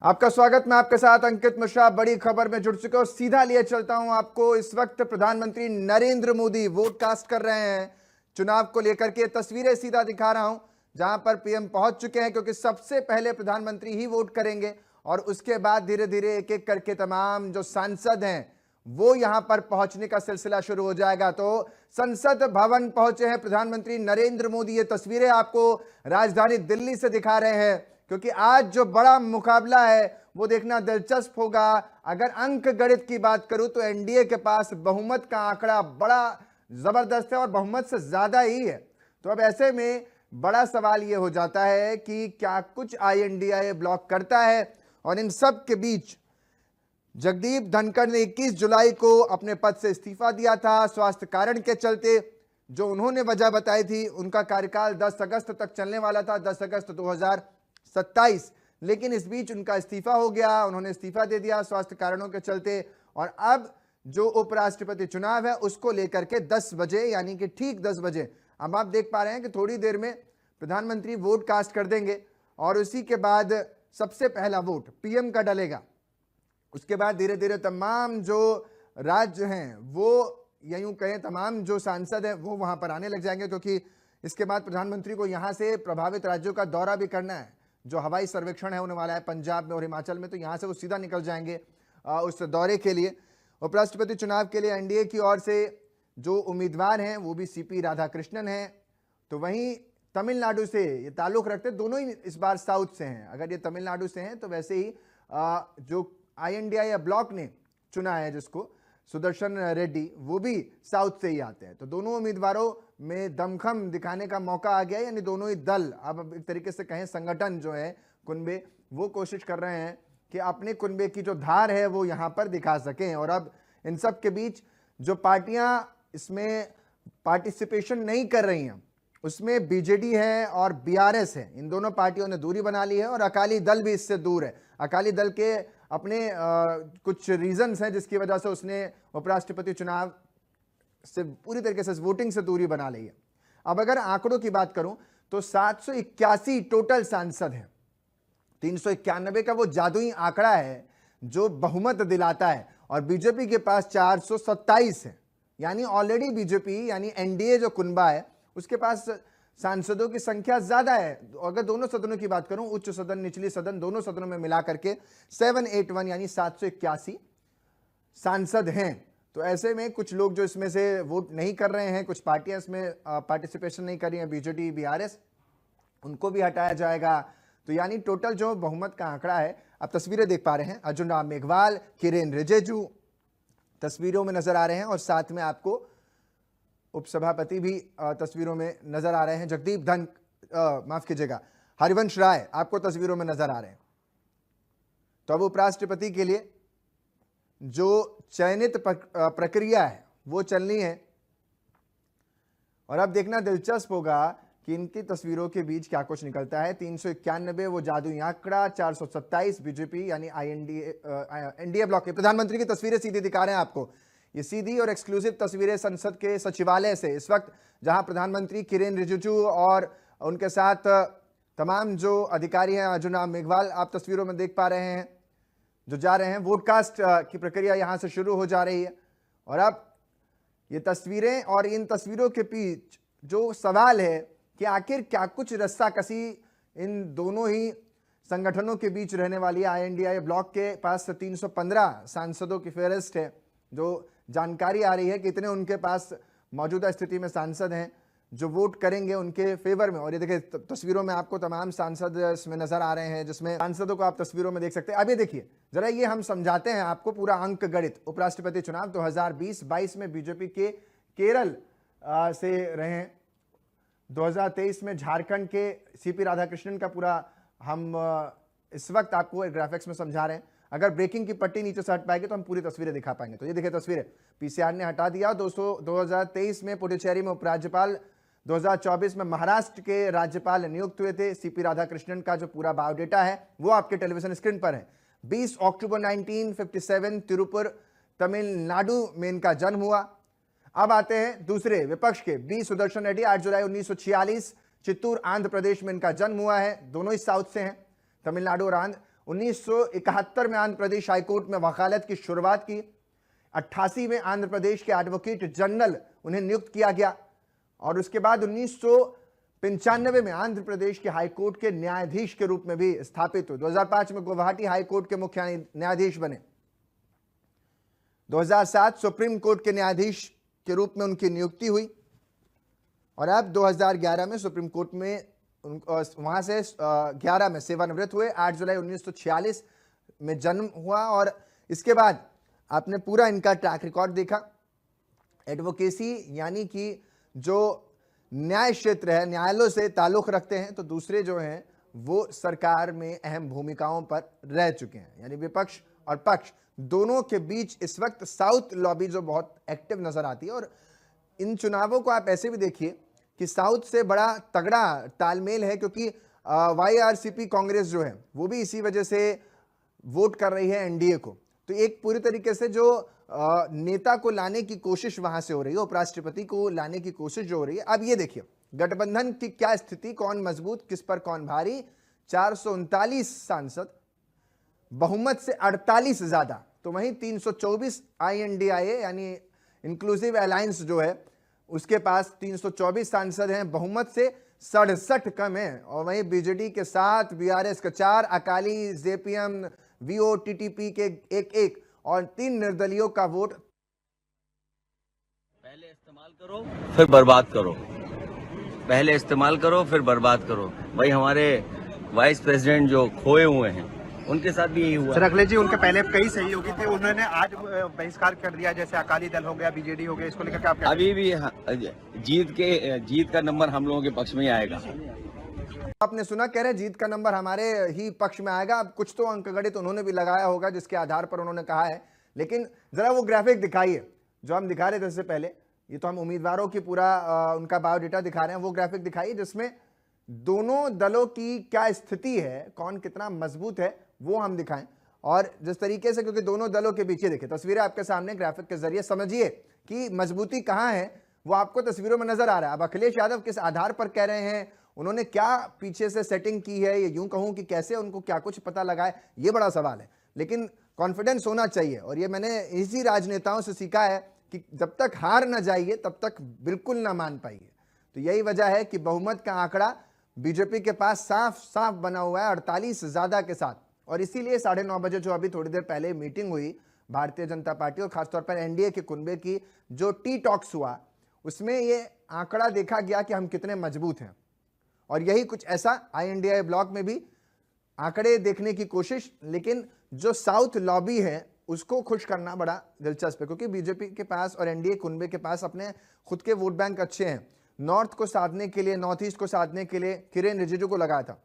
आपका स्वागत। मैं आपके साथ अंकित मिश्रा बड़ी खबर में जुड़ चुके और सीधा लिए चलता हूं आपको। इस वक्त प्रधानमंत्री नरेंद्र मोदी वोट कास्ट कर रहे हैं चुनाव को लेकर के। तस्वीरें सीधा दिखा रहा हूं जहां पर पीएम पहुंच चुके हैं, क्योंकि सबसे पहले प्रधानमंत्री ही वोट करेंगे और उसके बाद धीरे धीरे एक एक करके तमाम जो सांसद हैं वो यहां पर पहुंचने का सिलसिला शुरू हो जाएगा। तो संसद भवन पहुंचे हैं प्रधानमंत्री नरेंद्र मोदी। ये तस्वीरें आपको राजधानी दिल्ली से दिखा रहे हैं, क्योंकि आज जो बड़ा मुकाबला है वो देखना दिलचस्प होगा। अगर अंक गणित की बात करूं तो एनडीए के पास बहुमत का आंकड़ा बड़ा जबरदस्त है और बहुमत से ज्यादा ही है। तो अब ऐसे में बड़ा सवाल ये हो जाता है कि क्या कुछ आईएनडीए ब्लॉक करता है। और इन सब के बीच जगदीप धनखड़ ने 21 जुलाई को अपने पद से इस्तीफा दिया था स्वास्थ्य कारण के चलते। जो उन्होंने वजह बताई थी, उनका कार्यकाल 10 अगस्त तक चलने वाला था, 10 अगस्त 2027, लेकिन इस बीच उनका इस्तीफा हो गया। उन्होंने इस्तीफा दे दिया स्वास्थ्य कारणों के चलते। और अब जो उपराष्ट्रपति चुनाव है उसको लेकर के 10 बजे, यानी कि ठीक 10 बजे, अब आप देख पा रहे हैं कि थोड़ी देर में प्रधानमंत्री वोट कास्ट कर देंगे और उसी के बाद सबसे पहला वोट पीएम का डलेगा। उसके बाद धीरे धीरे तमाम जो राज्य हैं वो, या यूं कहें तमाम जो सांसद हैं वो वहां पर आने लग जाएंगे, क्योंकि इसके बाद प्रधानमंत्री को यहां से प्रभावित राज्यों का दौरा भी करना है। जो हवाई सर्वेक्षण है होने वाला है पंजाब में और हिमाचल में, तो यहां से वो सीधा निकल जाएंगे उस दौरे के लिए। उपराष्ट्रपति चुनाव के लिए एनडीए की ओर से जो उम्मीदवार हैं वो भी सीपी राधाकृष्णन हैं। तो वहीं तमिलनाडु से ये ताल्लुक रखते, दोनों ही इस बार साउथ से हैं। अगर ये तमिलनाडु से हैं तो वैसे ही जो आईएनडीए ब्लॉक ने चुना है जिसको, सुदर्शन रेड्डी, वो भी साउथ से ही आते हैं। तो दोनों उम्मीदवारों में दमखम दिखाने का मौका आ गया, यानी दोनों ही दल, अब एक तरीके से कहें संगठन जो है कुनबे, वो कोशिश कर रहे हैं कि अपने कुनबे की जो धार है वो यहां पर दिखा सकें। और अब इन सब के बीच जो पार्टियां इसमें पार्टिसिपेशन नहीं कर रही हैं उसमें बीजेडी है और बीआरएस है। इन दोनों पार्टियों ने दूरी बना ली है और अकाली दल भी इससे दूर है। अकाली दल के अपने कुछ रीजंस हैं जिसकी वजह से उसने उपराष्ट्रपति चुनाव से पूरी तरीके से वोटिंग से दूरी बना ली है। अब अगर आंकड़ों की बात करूं तो 781 टोटल सांसद हैं। 391 का वो जादुई आंकड़ा है जो बहुमत दिलाता है, और बीजेपी के पास 427 है। यानी ऑलरेडी बीजेपी, यानी एनडीए जो कुनबा है, उसके पास सांसदों की संख्या ज्यादा है। अगर दोनों सदनों की बात करूं, उच्च सदन निचली सदन दोनों सदनों में मिला करके 781 यानी 781 सांसद हैं। तो ऐसे में कुछ लोग जो इसमें से वोट नहीं कर रहे हैं, कुछ पार्टियां इसमें पार्टिसिपेशन नहीं कर रही हैं, बीजेडी बीआरएस, उनको भी हटाया जाएगा। तो यानी टोटल जो बहुमत का आंकड़ा है, आप तस्वीरें देख पा रहे हैं, अर्जुन राम मेघवाल, किरेन रिजिजू तस्वीरों में नजर आ रहे हैं और साथ में आपको उपसभापति भी तस्वीरों में नजर आ रहे हैं। जगदीप माफ कीजिएगा, हरिवंश राय आपको तस्वीरों में नजर आ रहे हैं। तो अब उपराष्ट्रपति के लिए जो चयनित प्रक्रिया है वो चलनी है और अब देखना दिलचस्प होगा कि इनकी तस्वीरों के बीच क्या कुछ निकलता है। 391 वो जादुई आंकड़ा, 427 बीजेपी यानी एनडीए ब्लॉक के प्रधानमंत्री की तस्वीरें सीधी दिखा रहे हैं आपको। ये सीधी और एक्सक्लूसिव तस्वीरें संसद के सचिवालय से इस वक्त, जहां प्रधानमंत्री किरेन रिजिजू और उनके साथ तमाम जो अधिकारी हैं, अर्जुन राम मेघवाल आप तस्वीरों में देख पा रहे हैं, जो जा रहे हैं। वोट कास्ट की प्रक्रिया यहां से शुरू हो जा रही है और अब ये तस्वीरें और इन तस्वीरों के बीच जो सवाल है कि आखिर क्या कुछ रस्साकसी इन दोनों ही संगठनों के बीच रहने वाली है। आईएनडीए ब्लॉक के पास 315 सांसदों की फेहरिस्त है। जो जानकारी आ रही है कि इतने उनके पास मौजूदा स्थिति में सांसद हैं जो वोट करेंगे उनके फेवर में। और ये देखिए तस्वीरों में आपको तमाम सांसद इसमें नजर आ रहे हैं, जिसमें सांसदों को आप तस्वीरों में देख सकते हैं। अब ये देखिए जरा, ये हम समझाते हैं आपको पूरा अंक गणित। उपराष्ट्रपति चुनाव 2020-22 में बीजेपी के केरल से रहे हैं। 2023 में झारखंड के सीपी राधाकृष्णन का पूरा हम इस वक्त आपको एक ग्राफिक्स में समझा रहे हैं। अगर ब्रेकिंग की पट्टी नीचे से हट पाएगी तो हम पूरी तस्वीरें दिखा पाएंगे। तो ये देखिए तस्वीरें पीसीआर ने हटा दिया। 2023 में पुडुचेरी में उपराज्यपाल, 2024 में महाराष्ट्र के राज्यपाल नियुक्त हुए थे। सीपी राधाकृष्णन का जो पूरा बायोडेटा है वो आपके टेलीविजन स्क्रीन पर है। 20 अक्टूबर 1957 तिरुपुर तमिलनाडु में इनका जन्म हुआ। अब आते हैं दूसरे विपक्ष के बी सुदर्शन रेड्डी। 8 जुलाई 1946 चित्तूर आंध्र प्रदेश में इनका जन्म हुआ है। दोनों ही साउथ से हैं, तमिलनाडु और आंध्र। 1971 में आंध्र प्रदेश हाईकोर्ट में वकालत की शुरुआत की। 88 में आंध्र प्रदेश के एडवोकेट जनरल उन्हें नियुक्त किया गया और उसके बाद 1995 में आंध्र प्रदेश के हाईकोर्ट के न्यायाधीश के रूप में भी स्थापित हुए। 2005 में गुवाहाटी हाईकोर्ट के मुख्य न्यायाधीश बने। 2007 सुप्रीम कोर्ट के न्यायाधीश के रूप में उनकी नियुक्ति हुई और अब 2011 में सुप्रीम कोर्ट में वहां से 11 में सेवानिवृत्त हुए। 8 जुलाई 1946 में जन्म हुआ और इसके बाद आपने पूरा इनका ट्रैक रिकॉर्ड देखा। एडवोकेसी यानी कि जो न्याय क्षेत्र है, न्यायालयों से ताल्लुक रखते हैं, तो दूसरे जो हैं वो सरकार में अहम भूमिकाओं पर रह चुके हैं। यानी विपक्ष और पक्ष दोनों के बीच इस वक्त साउथ लॉबी जो बहुत एक्टिव नजर आती है। और इन चुनावों को आप ऐसे भी देखिए कि साउथ से बड़ा तगड़ा तालमेल है, क्योंकि वाईआरसीपी कांग्रेस जो है वो भी इसी वजह से वोट कर रही है एनडीए को। तो एक पूरी तरीके से जो नेता को लाने की कोशिश वहां से हो रही है, उपराष्ट्रपति को लाने की कोशिश जो हो रही है। अब ये देखिए गठबंधन की क्या स्थिति, कौन मजबूत, किस पर कौन भारी। 439 सांसद, बहुमत से 48 ज्यादा, तो वहीं 324 INDIA यानी इंक्लूसिव अलायंस जो है उसके पास 324 सांसद हैं, बहुमत से 67 कम है। और वहीं बीजेडी के 7, BRS के 4, अकाली, JPM, VOTTP के एक और 3 निर्दलियों का वोट। पहले इस्तेमाल करो फिर बर्बाद करो, पहले इस्तेमाल करो फिर बर्बाद करो। भाई हमारे वाइस प्रेसिडेंट जो खोए हुए हैं उनके साथ भी यही हुआ। सर अखिलेश जी, उनके पहले कई सहयोगी थे, उन्होंने आज बहिष्कार कर दिया, जैसे अकाली दल हो गया, बीजेडी हो गया, इसको लेकर क्या आप अभी भी जीत का नंबर हम लोगों के पक्ष में ही आएगा। आपने सुना, कह रहे जीत का नंबर हमारे ही पक्ष में आएगा। अब कुछ तो अंकगणित उन्होंने भी लगाया होगा जिसके आधार पर उन्होंने कहा है। लेकिन जरा वो ग्राफिक दिखाइए जो हम दिखा रहे थे इससे पहले। ये तो हम उम्मीदवारों की पूरा उनका बायोडेटा दिखा रहे हैं। वो ग्राफिक दिखाइए जिसमें दोनों दलों की क्या स्थिति है, कौन कितना मजबूत है, वो हम दिखाएं। और जिस तरीके से, क्योंकि दोनों दलों के पीछे देखिए तस्वीरें आपके सामने ग्राफिक के जरिए, समझिए कि मजबूती कहां है वो आपको तस्वीरों में नजर आ रहा है। अब अखिलेश यादव किस आधार पर कह रहे हैं, उन्होंने क्या पीछे से सेटिंग की है, ये यूं कहूं कि कैसे उनको क्या कुछ पता लगा है, ये बड़ा सवाल है। लेकिन कॉन्फिडेंस होना चाहिए और ये मैंने इसी राजनेताओं से सीखा है कि जब तक हार ना जाइए तब तक बिल्कुल ना मान पाइए। तो यही वजह है कि बहुमत का आंकड़ा बीजेपी के पास साफ साफ बना हुआ है 48 ज्यादा के साथ। और इसीलिए 9:30 बजे जो अभी थोड़ी देर पहले मीटिंग हुई भारतीय जनता पार्टी और खासतौर पर एनडीए के कुनबे की, जो टी टॉक्स हुआ, उसमें ये आंकड़ा देखा गया कि हम कितने मजबूत हैं। और यही कुछ ऐसा INDIA ब्लॉक में भी आंकड़े देखने की कोशिश। लेकिन जो साउथ लॉबी है उसको खुश करना बड़ा दिलचस्प है, क्योंकि बीजेपी के पास और एनडीए कुनबे के पास अपने खुद के वोट बैंक अच्छे हैं। नॉर्थ को साधने के लिए, नॉर्थ ईस्ट को साधने के लिए किरेन रिजिजू को लगाया था,